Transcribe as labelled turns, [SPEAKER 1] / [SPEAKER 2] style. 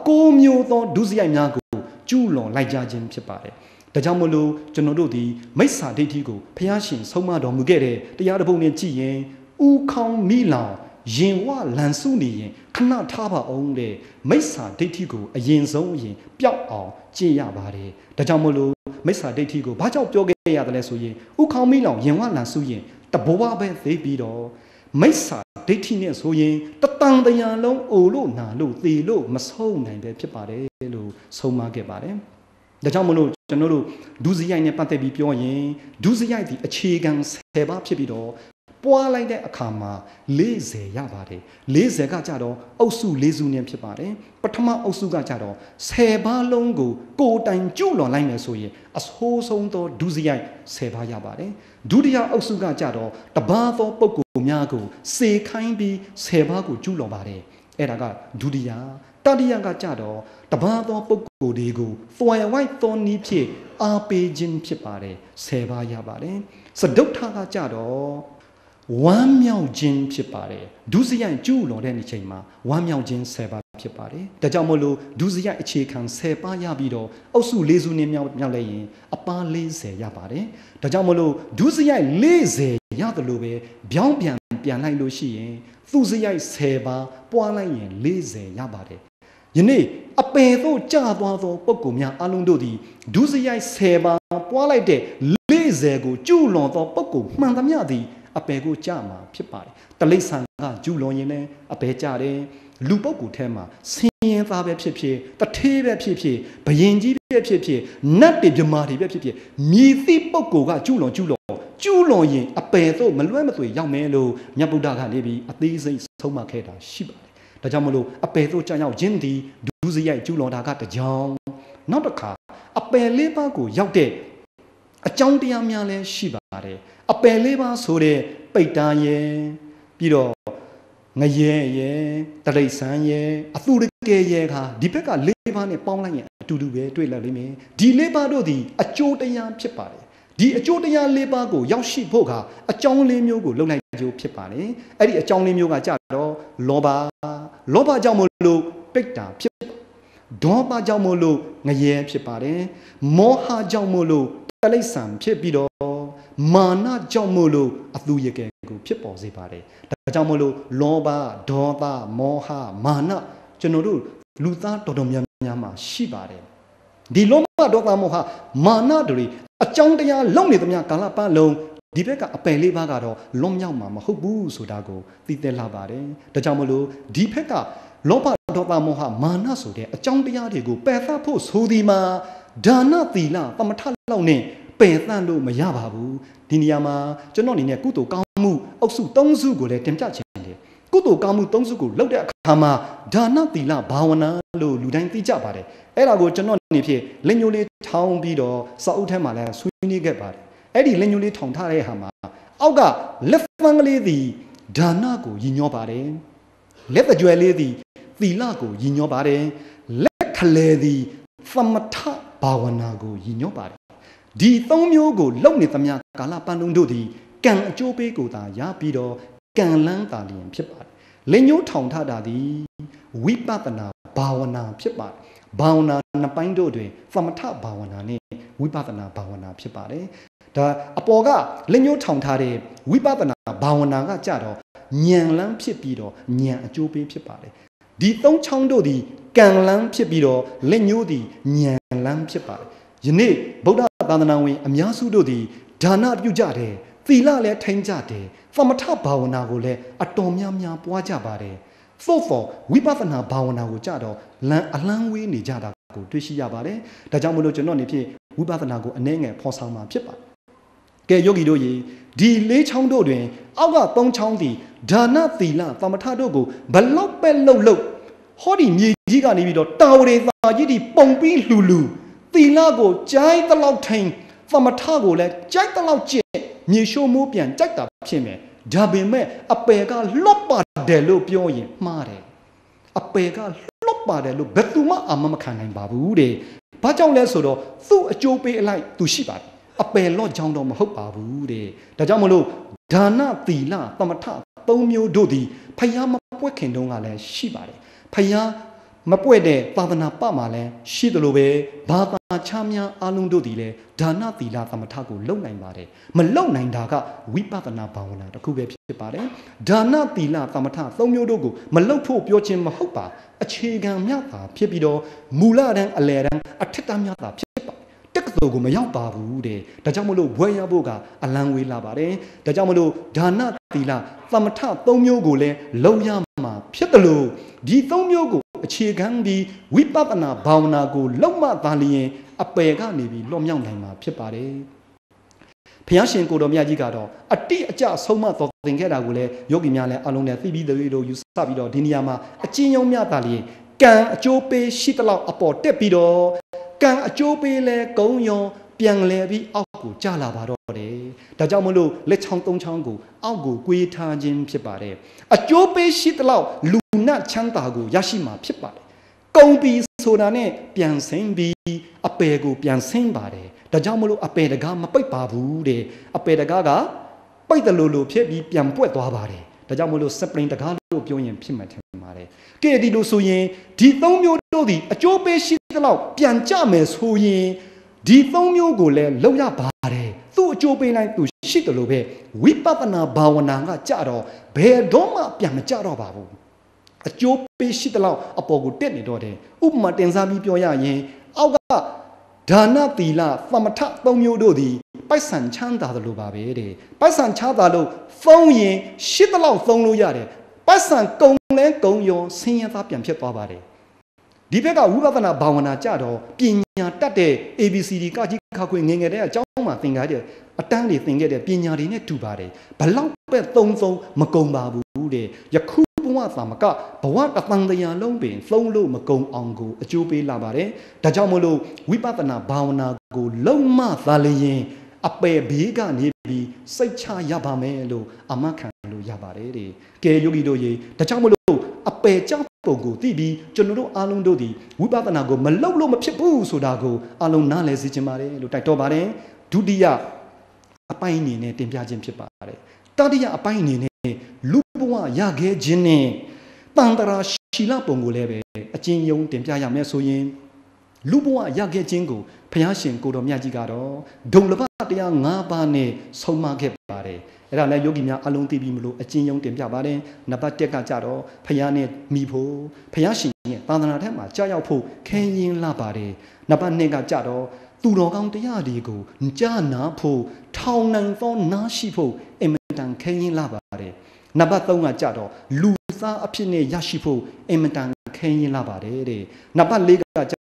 [SPEAKER 1] ကိုမျိုးသောဒုစရိုက်များကိုကျူးလွန်လိုက်ကြခြင်းဖြစ်ပါတယ်ဒါကြောင့်မလို့ကျွန်တော်တို့ဒီမိစ္ဆာဒိဋ္ဌိကိုဘုရားရှင်ဆုံးမတော်မူခဲ့တဲ့တရားတစ်ပုဒ်နဲ့ကြည့်ရင်ဥခေါင်းမိလောင်ရင်ဝလန်စုနေရင်ခဏထားပါအောင်တဲ့မိစ္ဆာဒိဋ္ဌိကိုအရင်ဆုံးအရင်ပျောက်အောင်ကျင့်ရပါတယ်ဒါကြောင့်မလို့မိစ္ဆာဒိဋ္ဌိကိုဘာကြောင့်ပြောခဲ့ရတယ်လဲဆိုရင်ဥခေါင်းမိလောင်ရင်ဝလန်စုရင်တဘောပဲသိပြီးတော့မိစ္ဆာဒိဋ္ဌိနဲ့ဆိုရင်တတန်တရာလုံးအိုလို့နာလို့သေလို့မဆုံးနိုင်ပဲဖြစ်ပါတယ်လို့ဆုံးမခဲ့ပါတယ်ဒါကြောင့်မလို့ကျွန်တော်တို့ဒုစရိုက်နဲ့ပတ်သက်ပြီးပြောရင်ဒုစရိုက်ဒီအခြေခံ10ပါးဖြစ်ပြီးတော့ပွားလိုက်တဲ့အခါမှာ40ရပါတယ်40ကကြတော့အုပ်စု4စုနဲ့ဖြစ်ပါတယ်ပထမအုပ်စုကကြတော့10ပါးလုံးကိုကိုယ်တိုင်ကျူးလွန်လိုက်မယ်ဆိုရင်အဆိုးဆုံးသောဒုစရိုက်10ပါးရပါတယ်ဒုတိယအုပ်စုကကြတော့တပါးသောပုဂ္ဂိုလ်များကိုစေခိုင်းပြီး10ပါးကိုကျူးလွန်ပါတယ်အဲ့ဒါကဒုတိယတတိယကကြတော့တပါးသောပုဂ္ဂိုလ်တွေကိုသွယ်ဝိုက်သောနည်းဖြင့်အားပေးခြင်းဖြစ်ပါတယ်10ပါးရပါတယ်စဒုဋ္ဌကကြတော့ဝမ်းမြောက်ခြင်းဖြစ်ပါတယ်ဒုစရိုက်ကျူးလွန်တဲ့အချိန်မှာဝမ်းမြောက်ခြင်း10ပါးဖြစ်ပါတယ်ဒါကြောင့်မို့လို့ဒုစရိုက်အခြေခံ10ပါးရပြီးတော့အုပ်စု4စုနဲ့မြောက်လိုက်ရင်အပါ40ရပါတယ်ဒါကြောင့်မို့လို့ဒုစရိုက်40ရတယ်လို့ပဲပြောင်းပြန်လိုက်လို့ရှိရင်သူစရိုက်10ပါးပွားလိုက်ရင်40ရပါတယ်ယနေ့အပယ်သို့ကျသွားသောပုဂ္ဂိုလ်များအလုံးတို့သည်ဒုစရိုက်10ပါးပွားလိုက်တဲ့40ကိုကျူးလွန်သောပုဂ္ဂိုလ်မှန်သမျှသည်အပယ်ကိုကြမှာဖြစ်ပါတယ်တလိษံကကျူးလွန်ရင်လည်းအပယ်ကြတယ်လူပုဂ္ဂိုလ်ထဲမှာဆင်းရဲသားပဲဖြစ်ဖြစ်တထေးပဲဖြစ်ဖြစ်ဘယင်ကြီးပဲဖြစ်ဖြစ်နတ်တွေမြမာတွေပဲဖြစ်ဖြစ်မြည်သည့်ပုဂ္ဂိုလ်ကကျူးလွန်ရင်အပယ်သို့မလွဲမသွေရောက်မယ်လို့မြတ်ဗုဒ္ဓကနေပြီးအသေးစိတ်ဆုံးမခဲ့တာရှိပါတယ်ဒါကြောင့်မလို့အပယ်သို့ကြောက်ခြင်းသည်ဒုစရိုက်ကျူးလွန်တာကတကြောင်နောက်တစ်ခါအပယ်လေးပါးကိုရောက်တဲ့အကြောင်းတရားများလည်းရှိပါတယ်အပယ်လေးပါးဆိုတဲ့ပိတ်တာရဲ့ပြီးတော့ငရဲရဲ့တရိษံရဲ့အသူရကဲရဲ့ခါဒီဘက်ကလေးပါးနဲ့ပေါင်းလိုက်ရင်အတူတူပဲတွေ့လာလိမ့်မယ်ဒီလေးပါးတို့သည်အကျိုးတရားဖြစ်ပါတယ်ဒီအကျိုးတရားလေးပါးကိုရောက်ရှိဖို့ကအကြောင်းလေးမျိုးကိုလုံလိုက်ကြိုးဖြစ်ပါတယ်အဲ့ဒီအကြောင်းလေးမျိုးကကြတော့လောဘကြောင့်မလို့ပိတ်တာဖြစ်ဒေါသကြောင့်မလို့ငရဲဖြစ်ပါတယ်မောဟကြောင့်မလို့တလိษံဖြစ်ပြီးတော့မာနကြောင့်မို့လို့အသူရကဲကိုဖြစ်ပေါ်စေပါတယ်ဒါကြောင့်မို့လို့လောဘဒေါသမောဟမာနကျွန်တော်တို့လူသားတော်တော်များများမှာရှိပါတယ်ဒီလောဘဒေါသမောဟမာနတွေအကြောင်းတရားလုံနေသမျှကာလပတ်လုံးဒီဘက်ကအပယ်လေးပါးကတော့လွန်မြောက်မှာမဟုတ်ဘူးဆိုတာကိုသိသိလာပါတယ်ဒါကြောင့်မို့လို့ဒီဘက်ကလောဘဒေါသမောဟမာနဆိုတဲ့အကြောင်းတရားတွေကိုပယ်သဖို့ဆိုဒီမှာဒါနသီလသမထလောက်နဲ့ပယ်သန့်လို့မရပါဘူးဒီနေရာမှာကျွန်တော်အနေနဲ့ကုသိုလ်ကောင်းမှုအုပ်စု3စုကိုလည်းတင်ပြချင်တယ်ကုသိုလ်ကောင်းမှု3စုကိုလုပ်တဲ့အခါမှာဒါနသီလဘာဝနာလို့လူတိုင်းသိကြပါတယ်အဲ့ဒါကိုကျွန်တော်အနေဖြင့်လက်ညှိုးလေးထောင်းပြီးတော့စာအုပ်ထဲမှာလည်းဆွေးနွေးခဲ့ပါတယ်အဲ့ဒီလက်ညှိုးလေးထောင်ထားတဲ့ဟာမှာအောက်ကလက်ဖန်းကလေးသည်ဒါနကိုရည်ညွှန်းပါတယ်လက်တကြွယ်လေးသည်သီလကိုရည်ညွှန်းပါတယ်လက်ခလဲသည်သမထဘာဝနာကိုရည်ညွှန်းပါတယ်ဒီ3မျိုးကိုလုံနေသမျှကာလပတ်လုံးတို့သည်ကံအကျိုးပေးကိုသာရပြီးတော့ကံလန်းတာလျင်ဖြစ်ပါတယ်လက်ညှိုးထောင်ထားတာသည်ဝိပဿနာဘာဝနာဖြစ်ပါတယ်ဘာဝနာနှစ်ပိုင်းတို့တွင်သမထဘာဝနာနဲ့ဝိပဿနာဘာဝနာဖြစ်ပါတယ်ဒါအပေါ်ကလက်ညှိုးထောင်ထားတဲ့ဝိပဿနာဘာဝနာကကြတော့ဉာဏ်လန်းဖြစ်ပြီးတော့ဉာဏ်အကျိုးပေးဖြစ်ပါတယ်ဒီ3ချောင်းတို့သည်ကံလန်းဖြစ်ပြီးတော့လက်ညှိုးသည်ဉာဏ်လန်းဖြစ်ပါတယ်ယနေ့ဗုဒ္ဓသာသနာဝင်အများစုတို့သည်ဒါနပြုကြတယ်သီလလည်းထိန်းကြတယ်သမထဘာဝနာကိုလည်းအတော်များများပွားကြပါတယ်သို့သောဝိပဿနာဘာဝနာကိုကြတော့အလန်းဝေးနေကြတာကိုတွေ့ရှိရပါတယ်ဒါကြောင့်မလို့ကျွန်တော်နေဖြင့်ဝိပဿနာကိုအနည်းငယ်ဖော်ဆောင်မှာဖြစ်ပါတယ်ကဲယောဂီတို့ရေဒီ4ချောင်းတို့တွင်အောက်က3ချောင်းသည်ဒါနသီလသမထတို့ကိုဘလောက်ပဲလှုပ်ဟောဒီမြေကြီးကနေပြီးတော့တာဝရေသာကြီးဒီပုံပြီးလှူသီလကိုကြိုက်တလောက်ထိန်သမထကိုလည်းကြိုက်တလောက်ကျင့်မြေရှိုးမိုးပြန်ကြိုက်တာဖြစ်မယ်ဒါပေမဲ့အပယ်ကလွတ်ပါတယ်လို့ပြောရင်မှားတယ်အပယ်ကလွတ်ပါတယ်လို့ဘယ်သူမှအာမမခံနိုင်ပါဘူးတဲ့ဘာကြောင့်လဲဆိုတော့သူ့အကျိုးပေးအလိုက်သူရှိပါတယ်အပယ်လော့ကြောင်းတော့မဟုတ်ပါဘူးတဲ့ဒါကြောင့်မလို့ဒါနသီလသမထ3မျိုးတို့သည်ဖယားမပွက်ခင်တုန်းကလည်းရှိပါတယ်ဖယား မပွက်တဲ့သာသနာပမှာလဲရှိတယ်လို့ပဲဘာသာချမ်းများအလုံးတို့ဒီလဲဒါနသီလသမထကိုလုံနိုင်ပါတယ်မလုံနိုင်တာကဝိပဿနာဘာဝနာတစ်ခုပဲဖြစ်ပါတယ်ဒါနသီလသမထသုံးမျိုးတို့ကိုမလုံဖို့ပြောခြင်းမဟုတ်ပါအခြေခံမြတ်တာဖြစ်ပြီးတော့မူလတန်းအလယ်တန်းအထက်တန်းမြတ်တာဖြစ်ပါတက္ကသိုလ်ကိုမရောက်ပါဘူးတဲ့ဒါကြောင့်မလို့ဘွဲရဖို့ကအလံဝေးလာပါတယ်ဒါကြောင့်မလို့ဒါနသီလသမထသုံးမျိုးကိုလည်းလုံရမှာဖြစ်တယ်လို့ဒီသုံးမျိုးကိုအခြေခံပြီးဝိပဿနာဘာဝနာကိုလုံမှသာလျင်အပယ်ကနေပြီးလွန်မြောက်နိုင်မှာဖြစ်ပါတယ်ဘုရားရှင်ကိုတော်မြတ်ကြီးကတော့အတိအကျဆုံးမတော်သင်ခဲ့တာကိုလည်းယောဂီများလည်းအလုံးနဲ့သိပြီးသေးလို့ယူဆပြီးတော့ဒီနေရာမှာအကျဉ်းယုံမြတာလျင်ကံအကျိုးပေးရှိသလောက်အပေါ်တက်ပြီးတော့ကံအကျိုးပေးလဲကုံယုံပြန်လဲပြီးအောက်ကိုကျလာပါတော့တယ်ဒါကြောင့်မလို့လက်ချောင်းသုံးချောင်းကိုအောက်ကိုကွေးထားခြင်းဖြစ်ပါတယ်အကျိုးပေးရှိသလောက်လူနတ်ချမ်းသာကိုရရှိမှာဖြစ်ပါတယ်ကုံပြီးဆိုတာနဲ့ပြန်ဆင်းပြီးအပယ်ကိုပြန်ဆင်းပါတယ်ဒါကြောင့်မလို့အပယ်တကားမပိတ်ပါဘူးတဲ့အပယ်တကားကပိတ်တယ်လို့ဖြစ်ပြီးပြန်ပွက်သွားပါတယ်ဒါကြောင့်မလို့စပလင်တကားလို့ပြောရင်ဖြစ်မှထင်ပါတယ်ကဲဒီလိုဆိုရင်ဒီသုံးမျိုးတို့ဒီအကျိုးပေးရှိသလောက်ပြန်ကြမယ်ဆိုရင်ဒီသုံးမျိုးကိုလည်းလုံရပါတယ်သူ့အကျိုးပေးလိုက်သူရှိတယ်လို့ပဲဝိပဿနာဘာဝနာကကြတော့ဘယ်တော့မှပြန်မကြတော့ပါဘူးအကျိုးပေးရှိသလောက်အပေါ်ကိုတက်နေတော့တယ်ဥပမာတင်စားပြီးပြောရရင်အောက်ကဒါနသီလသမထသုံးမျိုးတို့သည်ပိုက်ဆံချမ်းသာတယ်လို့ပါပဲတဲ့ပိုက်ဆံချမ်းသာလို့သုံးရင်ရှိသလောက်သုံးလို့ရတယ်ပိုက်ဆံကုံလဲကုံရောဆင်းရဲသားပြန်ဖြစ်သွားပါတယ်ဒီဘက်ကဝိပဿနာဘာဝနာကြတော့ပညာတတ်တဲ့ ABCD ကကြီးခါခွေငငယ်တဲ့အကြောင်းမှသင်ခဲ့တဲ့အတန်းတွေသင်ခဲ့တဲ့ပညာတွေနဲ့တူပါတယ်ဘလောက်ပဲသုံးမကုံပါဘူးတဲ့ယခုဘဝသာမကဘဝတသံတရားလုံးပင်သုံးလို့မကုံအောင်ကိုအကျိုးပေးလာပါတယ်ဒါကြောင့်မလို့ဝိပဿနာဘာဝနာကိုလုံမသာလျင်အပယ်ဘေးကနေပြီးစိတ်ချရပါမယ်လို့အမခံလို့ရပါတယ်တဲ့ကဲယောဂီတို့ရေဒါကြောင့်မလို့အပယ်ကြောင့်ပုံကိုသိပြီးကျွန်တော်တို့အားလုံးတို့ဒီဝိပဿနာကိုမလုံလို့မဖြစ်ဘူးဆိုတာကိုအားလုံးနားလည်စေချင်ပါတယ်လို့တိုက်တော်ပါတယ်ဒုတိယအပိုင်းအနေနဲ့တင်ပြခြင်းဖြစ်ပါတယ်တတိယအပိုင်းအနေနဲ့လူဘဝရခဲ့ခြင်းနဲ့တန်တရာရှီလပုံကိုလည်းပဲအကျဉ်းယုံတင်ပြရမယ်ဆိုရင်လူဘဝရခဲ့ခြင်းကိုဘုရားရှင်ကိုတော်မြတ်ကြီးကတော့ဒုံလဘတရား၅ပါးနဲ့ဆုံးမခဲ့ပါတယ်အဲ့ဒါလည်းယောဂီများအလုံးသိပြီးမလို့အကျဉ်းယုံတင်ပြပါတယ်နံပါတ်1ကကြတော့ဘုရားနဲ့မိဖို့ဘုရားရှင်ရဲ့သာသနာထဲမှာကြာရောက်ဖို့ခဲရင်လာပါတယ်နံပါတ်2ကကြတော့သူတော်ကောင်းတရားတွေကိုကြားနာဖို့ထောင်နိုင်သောနားရှိဖို့အင်မတန်ခဲရင်လာပါတယ်နံပါတ်3ကကြတော့လူသားအဖြစ်နဲ့ရရှိဖို့အင်မတန်ခဲရင်လာပါတယ်တဲ့နံပါတ်4က